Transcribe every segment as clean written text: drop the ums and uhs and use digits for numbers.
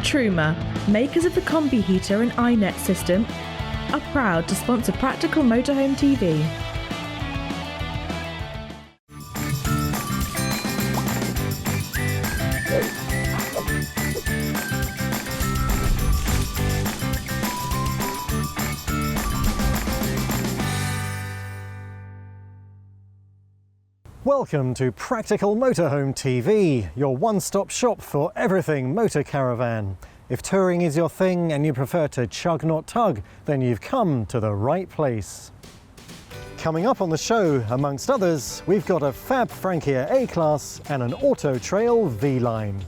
Truma, makers of the Combi Heater and iNet system, are proud to sponsor Practical Motorhome TV. Welcome to Practical Motorhome TV, your one-stop shop for everything motor caravan. If touring is your thing and you prefer to chug not tug, then you've come to the right place. Coming up on the show, amongst others, we've got a Fab Frankia A-Class and an Auto Trail V-Line.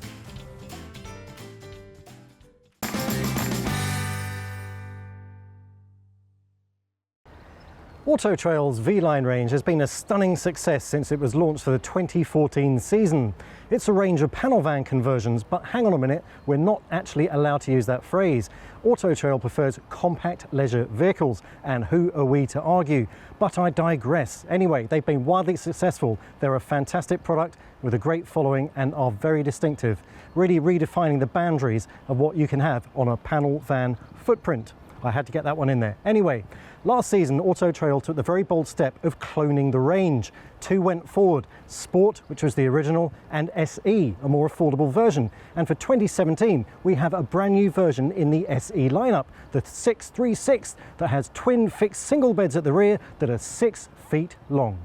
Auto Trail's V-Line range has been a stunning success since it was launched for the 2014 season. It's a range of panel van conversions, but hang on a minute, we're not actually allowed to use that phrase. Auto Trail prefers compact leisure vehicles, and who are we to argue? But I digress. Anyway, they've been wildly successful. They're a fantastic product with a great following and are very distinctive, really redefining the boundaries of what you can have on a panel van footprint. I had to get that one in there. Anyway, last season, Auto Trail took the very bold step of cloning the range. Two went forward, Sport, which was the original, and SE, a more affordable version. And for 2017, we have a brand new version in the SE lineup, the 636, that has twin fixed single beds at the rear that are 6 feet long.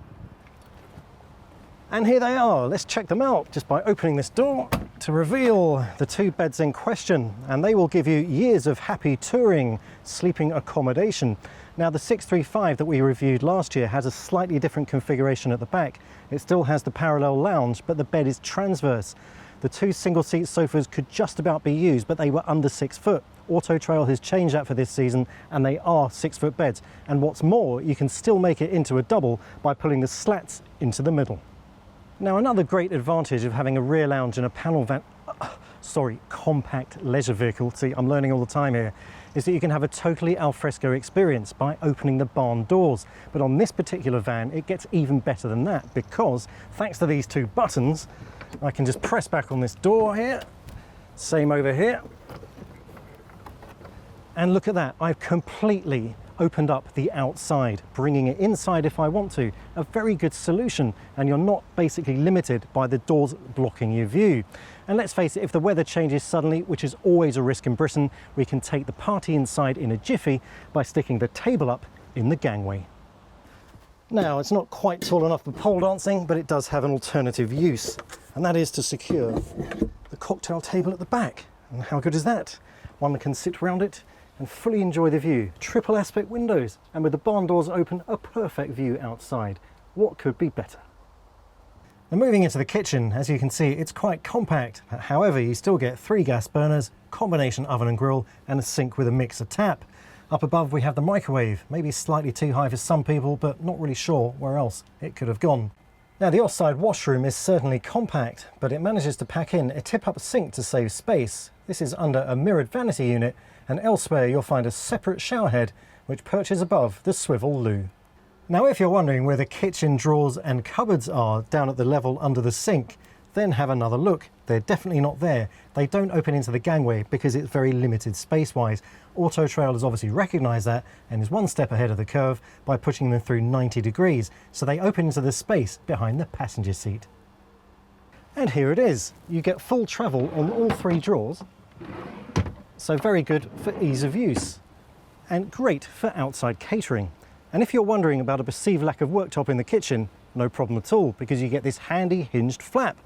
And here they are. Let's check them out just by opening this door to reveal the two beds in question, and they will give you years of happy touring, sleeping accommodation. Now, the 635 that we reviewed last year has a slightly different configuration at the back. It still has the parallel lounge, but the bed is transverse. The two single-seat sofas could just about be used, but they were under 6 foot. Auto Trail has changed that for this season, and they are 6-foot beds. And what's more, you can still make it into a double by pulling the slats into the middle. Now, another great advantage of having a rear lounge in a panel van, compact leisure vehicle, see, I'm learning all the time here, is that you can have a totally alfresco experience by opening the barn doors. But on this particular van, it gets even better than that, because thanks to these two buttons, I can just press back on this door here, same over here, and look at that, I've completely opened up the outside, bringing it inside if I want to. A very good solution, and you're not basically limited by the doors blocking your view. And let's face it, if the weather changes suddenly, which is always a risk in Britain, we can take the party inside in a jiffy by sticking the table up in the gangway. Now, it's not quite tall enough for pole dancing, but it does have an alternative use, and that is to secure the cocktail table at the back. And how good is that? One can sit around it and fully enjoy the view. Triple aspect windows, and with the barn doors open, a perfect view outside. What could be better? Now, moving into the kitchen, as you can see, it's quite compact. However, you still get 3 gas burners, combination oven and grill, and a sink with a mixer tap. Up above, we have the microwave, maybe slightly too high for some people, but not really sure where else it could have gone. Now, the offside washroom is certainly compact, but it manages to pack in a tip-up sink to save space. This is under a mirrored vanity unit, and elsewhere you'll find a separate showerhead which perches above the swivel loo. Now, if you're wondering where the kitchen drawers and cupboards are down at the level under the sink, then have another look. They're definitely not there. They don't open into the gangway because it's very limited space-wise. Auto Trail has obviously recognised that and is one step ahead of the curve by pushing them through 90 degrees, so they open into the space behind the passenger seat. And here it is. You get full travel on all 3 drawers, so very good for ease of use and great for outside catering. And if you're wondering about a perceived lack of worktop in the kitchen, no problem at all, because you get this handy hinged flap.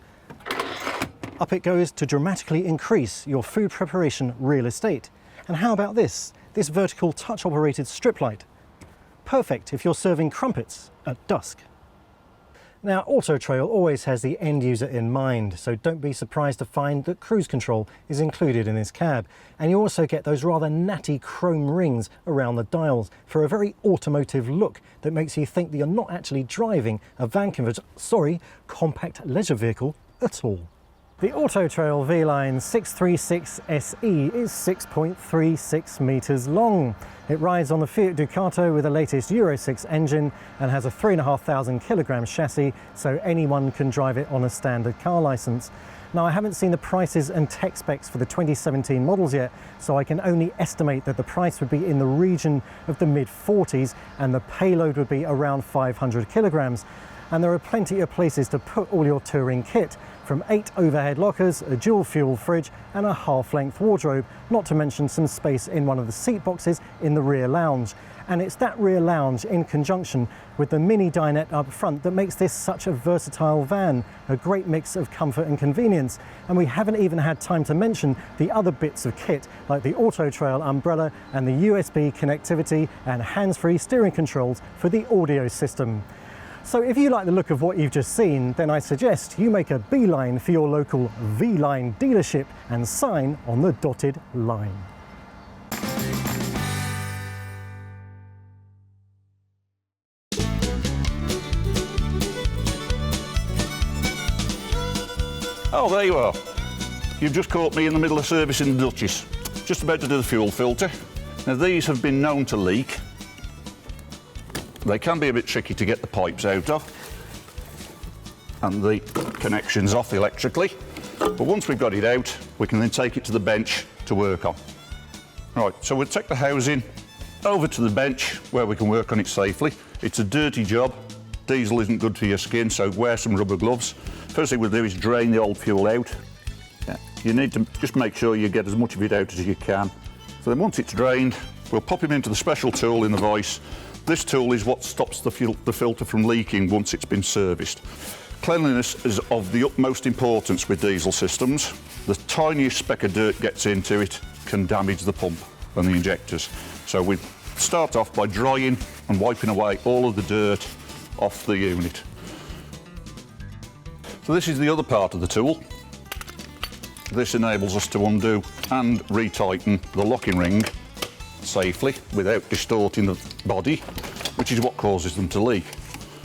Up it goes to dramatically increase your food preparation real estate. And how about this vertical touch operated strip light? Perfect if you're serving crumpets at dusk. Now, Auto Trail always has the end user in mind, so don't be surprised to find that cruise control is included in this cab. And you also get those rather natty chrome rings around the dials for a very automotive look that makes you think that you're not actually driving a compact leisure vehicle at all. The Autotrail V-Line 636 SE is 6.36 metres long. It rides on the Fiat Ducato with the latest Euro 6 engine and has a 3,500 kilogram chassis, so anyone can drive it on a standard car licence. Now, I haven't seen the prices and tech specs for the 2017 models yet, so I can only estimate that the price would be in the region of the mid-40s and the payload would be around 500 kilograms. And there are plenty of places to put all your touring kit, from 8 overhead lockers, a dual fuel fridge and a half-length wardrobe, not to mention some space in one of the seat boxes in the rear lounge. And it's that rear lounge in conjunction with the mini dinette up front that makes this such a versatile van, a great mix of comfort and convenience. And we haven't even had time to mention the other bits of kit, like the Autotrail umbrella and the USB connectivity and hands-free steering controls for the audio system. So if you like the look of what you've just seen, then I suggest you make a beeline for your local V-Line dealership and sign on the dotted line. Oh, there you are. You've just caught me in the middle of servicing the Duchess. Just about to do the fuel filter. Now, these have been known to leak. They can be a bit tricky to get the pipes out of and the connections off electrically. But once we've got it out, we can then take it to the bench to work on. Right, so we'll take the housing over to the bench where we can work on it safely. It's a dirty job. Diesel isn't good for your skin, so wear some rubber gloves. First thing we'll do is drain the old fuel out. Yeah. You need to just make sure you get as much of it out as you can. So then once it's drained, we'll pop it into the special tool in the vise. This tool is what stops the filter from leaking once it's been serviced. Cleanliness is of the utmost importance with diesel systems. The tiniest speck of dirt gets into it can damage the pump and the injectors. So we start off by drying and wiping away all of the dirt off the unit. So this is the other part of the tool. This enables us to undo and retighten the locking ring safely without distorting the body, which is what causes them to leak.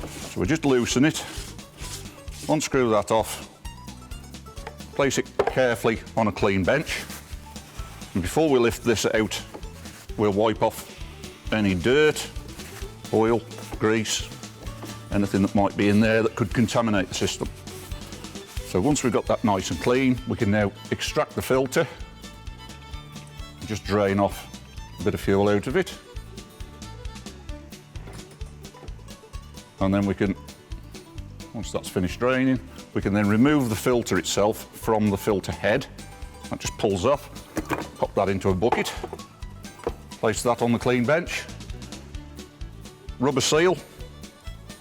So we just loosen it, unscrew that off, place it carefully on a clean bench, and before we lift this out, we'll wipe off any dirt, oil, grease, anything that might be in there that could contaminate the system. So once we've got that nice and clean, we can now extract the filter and just drain off a bit of fuel out of it. And then we can, once that's finished draining, we can then remove the filter itself from the filter head. That just pulls off, pop that into a bucket, place that on the clean bench. Rubber seal,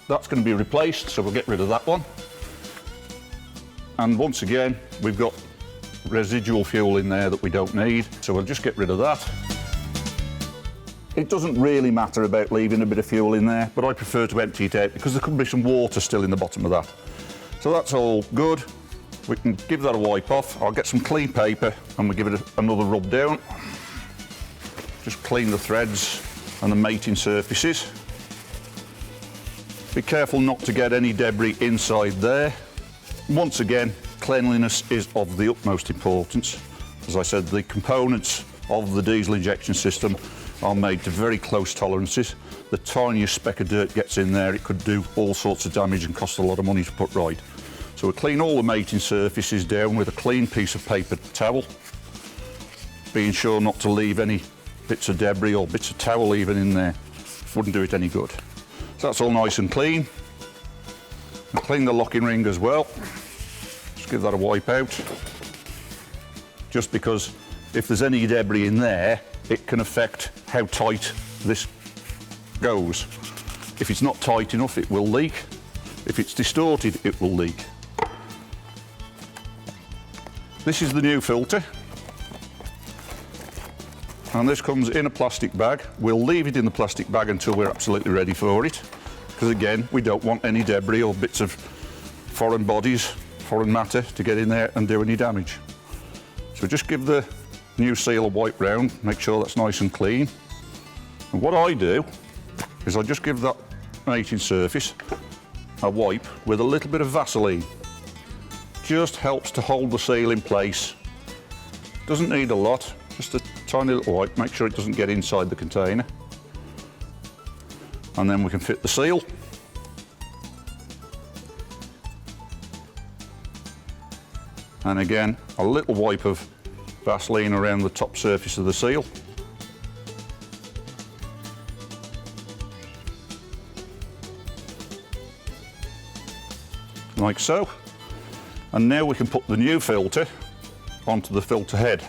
that's going to be replaced, so we'll get rid of that one. And once again, we've got residual fuel in there that we don't need, so we'll just get rid of that. It doesn't really matter about leaving a bit of fuel in there, but I prefer to empty it out because there could be some water still in the bottom of that. So that's all good. We can give that a wipe off. I'll get some clean paper and we'll give it another rub down. Just clean the threads and the mating surfaces. Be careful not to get any debris inside there. Once again, cleanliness is of the utmost importance. As I said, the components of the diesel injection system are made to very close tolerances. The tiniest speck of dirt gets in there, it could do all sorts of damage and cost a lot of money to put right. So we'll clean all the mating surfaces down with a clean piece of paper towel, being sure not to leave any bits of debris or bits of towel even in there. Wouldn't do it any good. So that's all nice and clean. And clean the locking ring as well. Just give that a wipe out. Just because if there's any debris in there, it can affect how tight this goes. If it's not tight enough, it will leak. If it's distorted, it will leak. This is the new filter. And this comes in a plastic bag. We'll leave it in the plastic bag until we're absolutely ready for it. Because again, we don't want any debris or bits of foreign bodies, foreign matter to get in there and do any damage. So just give the new seal a wipe round, make sure that's nice and clean. And what I do is I just give that mating surface a wipe with a little bit of Vaseline, just helps to hold the seal in place. Doesn't need a lot, just a tiny little wipe, make sure it doesn't get inside the container. And then we can fit the seal. And again, a little wipe of Vaseline around the top surface of the seal. Like so. And now we can put the new filter onto the filter head.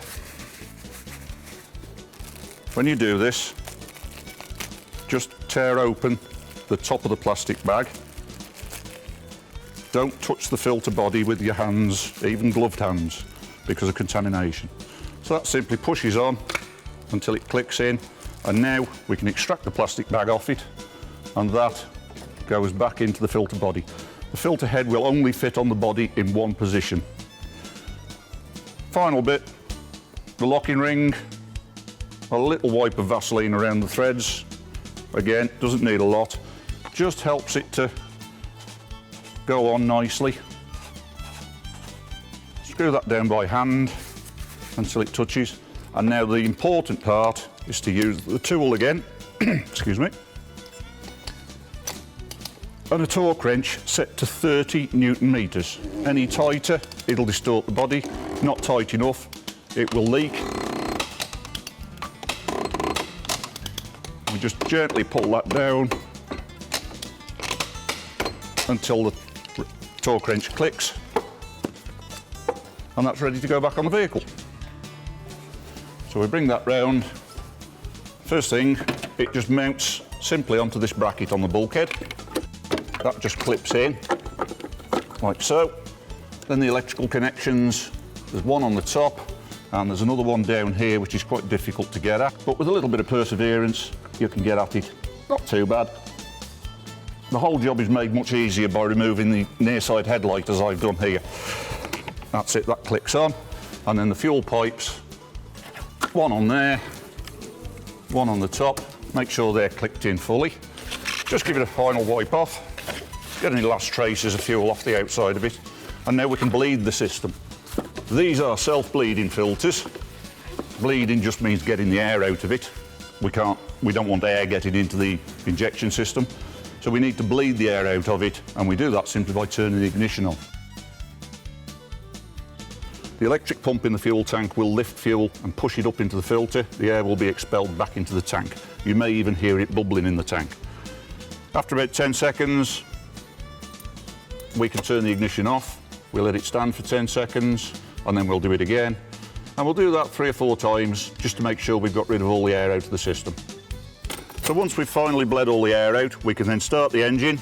When you do this, just tear open the top of the plastic bag. Don't touch the filter body with your hands, even gloved hands, because of contamination. So that simply pushes on until it clicks in, and now we can extract the plastic bag off it, and that goes back into the filter body. The filter head will only fit on the body in one position. Final bit, the locking ring, a little wipe of Vaseline around the threads. Again, doesn't need a lot, just helps it to go on nicely. Screw that down by hand until it touches. And now the important part is to use the tool again, excuse me, and a torque wrench set to 30 Newton meters. Any tighter, it'll distort the body. Not tight enough, it will leak. We just gently pull that down until the torque wrench clicks, and that's ready to go back on the vehicle. So we bring that round. First thing, it just mounts simply onto this bracket on the bulkhead. That just clips in, like so. Then the electrical connections, there's one on the top, and there's another one down here, which is quite difficult to get at. But with a little bit of perseverance, you can get at it. Not too bad. The whole job is made much easier by removing the near side headlight, as I've done here. That's it, that clicks on. And then the fuel pipes, one on there, one on the top. Make sure they're clicked in fully. Just give it a final wipe off. Get any last traces of fuel off the outside of it. And now we can bleed the system. These are self-bleeding filters. Bleeding just means getting the air out of it. We don't want air getting into the injection system. So we need to bleed the air out of it, and we do that simply by turning the ignition on. The electric pump in the fuel tank will lift fuel and push it up into the filter. The air will be expelled back into the tank. You may even hear it bubbling in the tank. After about 10 seconds, we can turn the ignition off. We'll let it stand for 10 seconds, and then we'll do it again. And we'll do that 3 or 4 times, just to make sure we've got rid of all the air out of the system. So once we've finally bled all the air out, we can then start the engine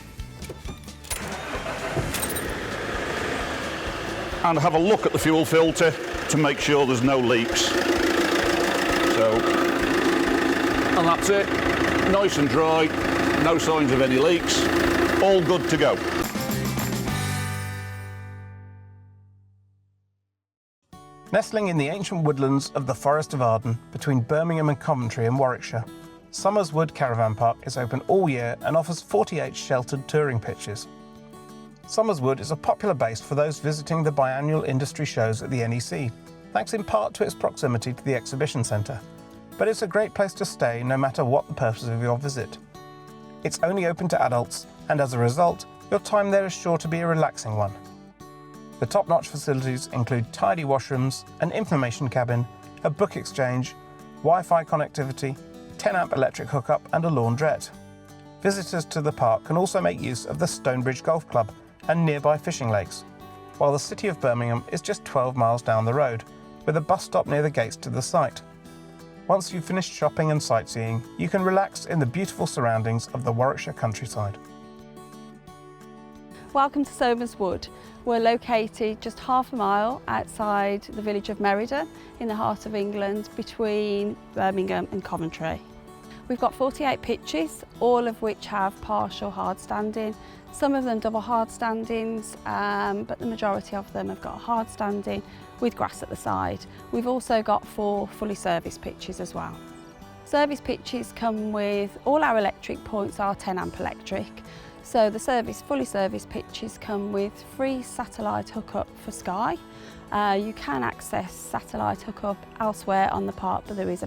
and have a look at the fuel filter to make sure there's no leaks. And that's it, nice and dry, no signs of any leaks, all good to go. Nestling in the ancient woodlands of the Forest of Arden between Birmingham and Coventry in Warwickshire, Somers Wood Caravan Park is open all year and offers 48 sheltered touring pitches. Somers Wood is a popular base for those visiting the biannual industry shows at the NEC, thanks in part to its proximity to the exhibition centre. But it's a great place to stay no matter what the purpose of your visit. It's only open to adults, and as a result, your time there is sure to be a relaxing one. The top-notch facilities include tidy washrooms, an information cabin, a book exchange, Wi-Fi connectivity, 10-amp electric hookup and a laundrette. Visitors to the park can also make use of the Stonebridge Golf Club and nearby fishing lakes, while the city of Birmingham is just 12 miles down the road, with a bus stop near the gates to the site. Once you've finished shopping and sightseeing, you can relax in the beautiful surroundings of the Warwickshire countryside. Welcome to Somers Wood. We're located just half a mile outside the village of Merida in the heart of England between Birmingham and Coventry. We've got 48 pitches, all of which have partial hard standing. Some of them double hard standings, but the majority of them have got a hard standing with grass at the side. We've also got 4 fully serviced pitches as well. Service pitches come with all our electric points are 10 amp electric. So the fully serviced pitches come with free satellite hookup for Sky. You can access satellite hookup elsewhere on the park, but there is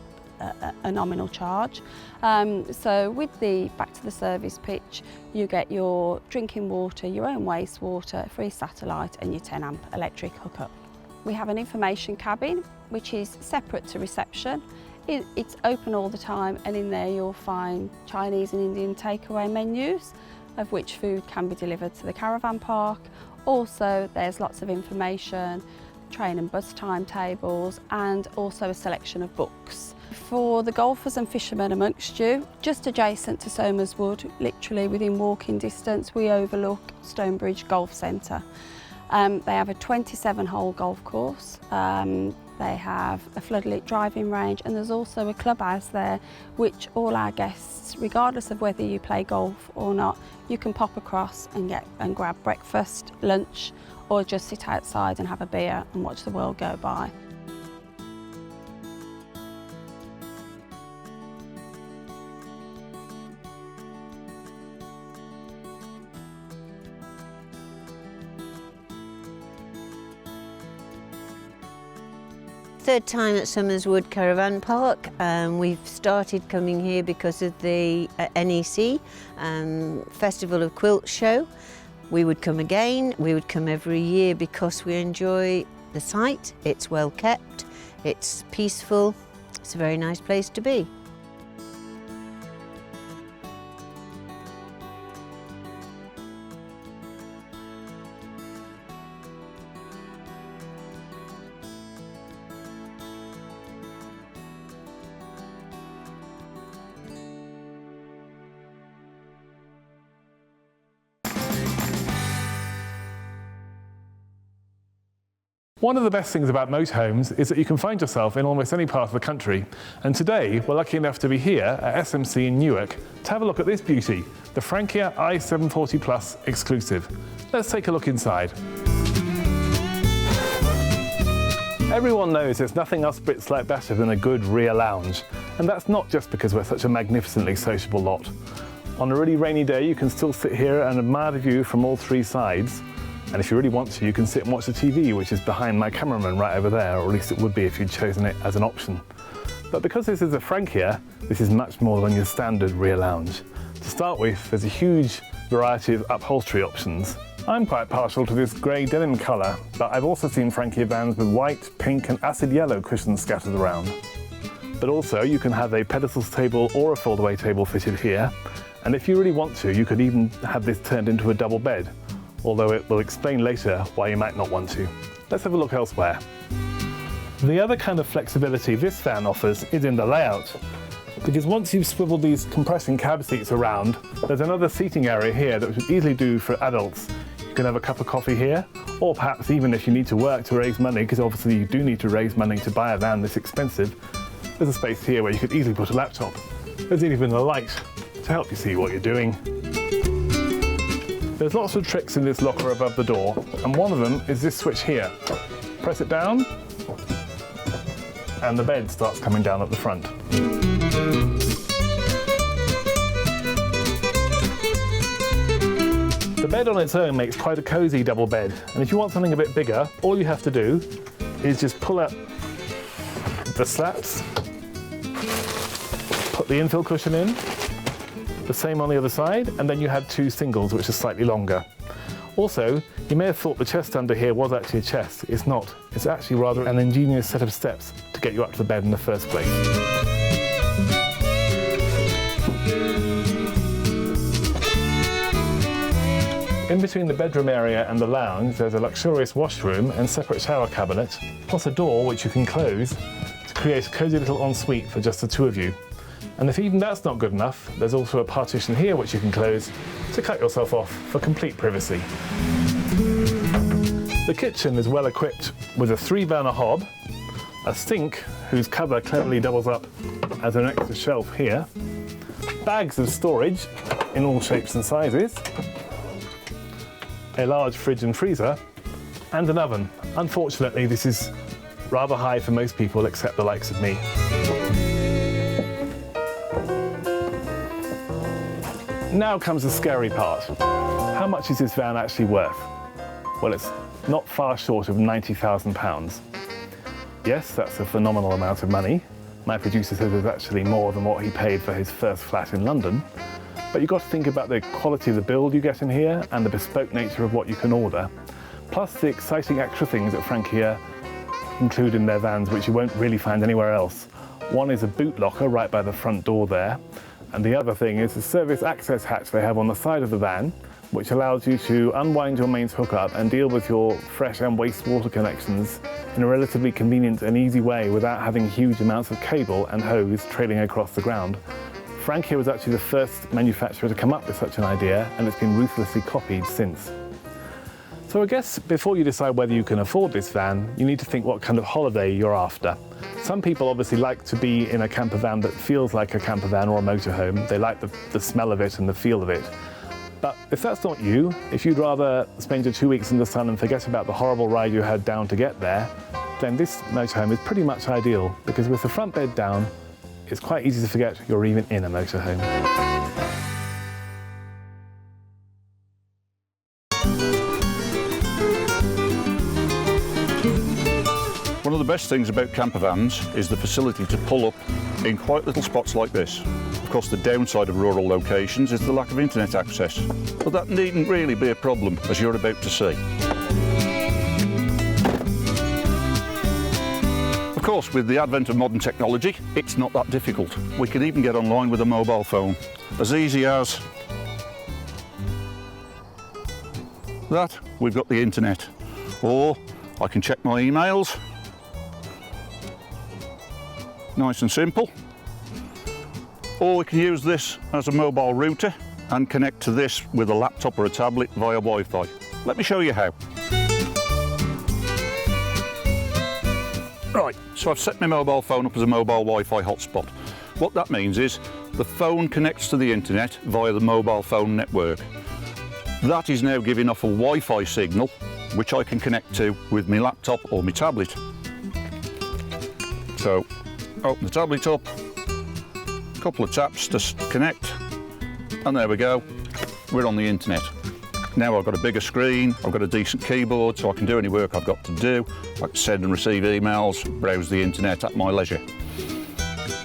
a nominal charge. So with the back to the service pitch, you get your drinking water, your own wastewater, free satellite and your 10 amp electric hookup. We have an information cabin which is separate to reception. It's open all the time, and in there you'll find Chinese and Indian takeaway menus, of which food can be delivered to the caravan park. Also there's lots of information, train and bus timetables, and also a selection of books. For the golfers and fishermen amongst you, just adjacent to Somers Wood, literally within walking distance, we overlook Stonebridge Golf Centre. They have a 27-hole golf course. They have a floodlit driving range, and there's also a clubhouse there which all our guests, regardless of whether you play golf or not, you can pop across and grab breakfast, lunch, or just sit outside and have a beer and watch the world go by. Third time at Somers Wood Caravan Park. We've started coming here because of the NEC Festival of Quilt show. We would come again, we would come every year because we enjoy the site. It's well kept, it's peaceful, it's a very nice place to be. One of the best things about motorhomes is that you can find yourself in almost any part of the country. And today, we're lucky enough to be here at SMC in Newark to have a look at this beauty, the Frankia i740 Plus exclusive. Let's take a look inside. Everyone knows there's nothing us Brits like better than a good rear lounge. And that's not just because we're such a magnificently sociable lot. On a really rainy day, you can still sit here and admire the view from all three sides. And if you really want to, you can sit and watch the TV, which is behind my cameraman right over there, or at least it would be if you'd chosen it as an option. But because this is a Frankia, this is much more than your standard rear lounge. To start with, there's a huge variety of upholstery options. I'm quite partial to this grey denim colour, but I've also seen Frankia vans with white, pink and acid yellow cushions scattered around. But also you can have a pedestals table or a fold-away table fitted here, and if you really want to, you could even have this turned into a double bed, although it will explain later why you might not want to. Let's have a look elsewhere. The other kind of flexibility this van offers is in the layout, because once you've swiveled these compressing cab seats around, there's another seating area here that would easily do for adults. You can have a cup of coffee here, or perhaps even if you need to work to raise money, because obviously you do need to raise money to buy a van this expensive, there's a space here where you could easily put a laptop. There's even a light to help you see what you're doing. There's lots of tricks in this locker above the door, and one of them is this switch here. Press it down, and the bed starts coming down at the front. The bed on its own makes quite a cosy double bed, and if you want something a bit bigger, all you have to do is just pull up the slats, put the infill cushion in, the same on the other side, and then you had two singles which are slightly longer. Also, you may have thought the chest under here was actually a chest. It's not. It's actually rather an ingenious set of steps to get you up to the bed in the first place. In between the bedroom area and the lounge, there's a luxurious washroom and separate shower cabinet, plus a door which you can close to create a cosy little ensuite for just the two of you. And if even that's not good enough, there's also a partition here which you can close to cut yourself off for complete privacy. The kitchen is well equipped with a 3-burner hob, a sink whose cover cleverly doubles up as an extra shelf here, bags of storage in all shapes and sizes, a large fridge and freezer, and an oven. Unfortunately, this is rather high for most people except the likes of me. Now comes the scary part. How much is this van actually worth? Well, it's not far short of £90,000. Yes, that's a phenomenal amount of money. My producer says it's actually more than what he paid for his first flat in London. But you've got to think about the quality of the build you get in here and the bespoke nature of what you can order, plus the exciting extra things that Frankia include in their vans which you won't really find anywhere else. One is a boot locker right by the front door there, and the other thing is the service access hatch they have on the side of the van, which allows you to unwind your mains hookup and deal with your fresh and wastewater connections in a relatively convenient and easy way without having huge amounts of cable and hose trailing across the ground. Frankia was actually the first manufacturer to come up with such an idea, and it's been ruthlessly copied since. So I guess before you decide whether you can afford this van, you need to think what kind of holiday you're after. Some people obviously like to be in a camper van that feels like a camper van or a motorhome. They like the smell of it and the feel of it. But if that's not you, if you'd rather spend your 2 weeks in the sun and forget about the horrible ride you had down to get there, then this motorhome is pretty much ideal, because with the front bed down, it's quite easy to forget you're even in a motorhome. One of the best things about camper vans is the facility to pull up in quite little spots like this. Of course, the downside of rural locations is the lack of internet access, but that needn't really be a problem, as you're about to see. Of course, with the advent of modern technology, it's not that difficult. We can even get online with a mobile phone. As easy as that, we've got the internet. Or I can check my emails. Nice and simple. Or we can use this as a mobile router and connect to this with a laptop or a tablet via Wi-Fi. Let me show you how. Right, so I've set my mobile phone up as a mobile Wi-Fi hotspot. What that means is the phone connects to the internet via the mobile phone network. That is now giving off a Wi-Fi signal which I can connect to with my laptop or my tablet. So, open the tablet up, a couple of taps to connect, and there we go, we're on the internet. Now I've got a bigger screen, I've got a decent keyboard, so I can do any work I've got to do. I can send and receive emails, browse the internet at my leisure.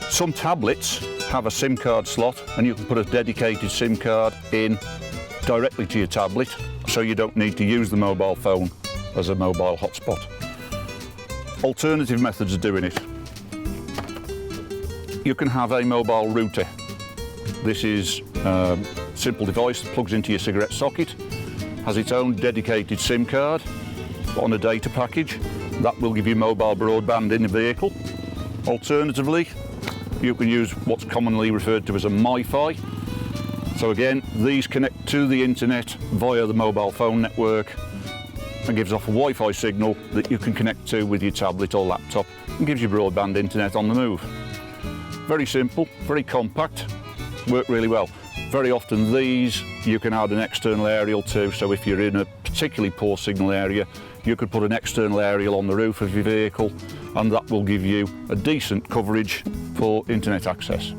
Some tablets have a SIM card slot, and you can put a dedicated SIM card in directly to your tablet, so you don't need to use the mobile phone as a mobile hotspot. Alternative methods of doing it. You can have a mobile router. This is a simple device that plugs into your cigarette socket, has its own dedicated SIM card on a data package. That will give you mobile broadband in the vehicle. Alternatively, you can use what's commonly referred to as a MiFi. So again, these connect to the internet via the mobile phone network and gives off a Wi-Fi signal that you can connect to with your tablet or laptop and gives you broadband internet on the move. Very simple, very compact, work really well. Very often these you can add an external aerial to, so if you're in a particularly poor signal area, you could put an external aerial on the roof of your vehicle, and that will give you a decent coverage for internet access.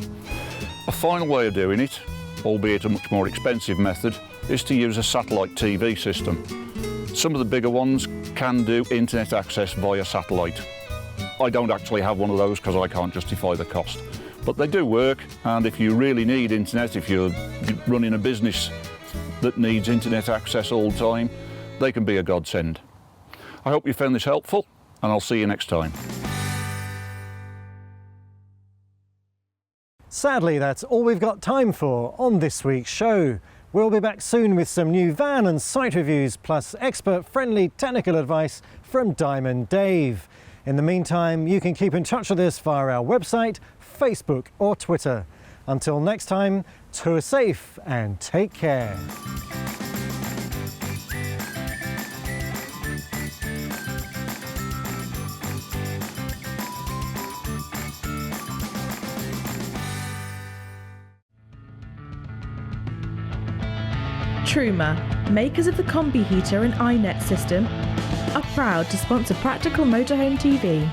A final way of doing it, albeit a much more expensive method, is to use a satellite TV system. Some of the bigger ones can do internet access via satellite. I don't actually have one of those because I can't justify the cost. But they do work, and if you really need internet, if you're running a business that needs internet access all the time, they can be a godsend. I hope you found this helpful, and I'll see you next time. Sadly, that's all we've got time for on this week's show. We'll be back soon with some new van and site reviews, plus expert-friendly technical advice from Diamond Dave. In the meantime, you can keep in touch with us via our website, Facebook or Twitter. Until next time, tour safe and take care. Truma, makers of the Combi heater and iNet system, are proud to sponsor Practical Motorhome TV.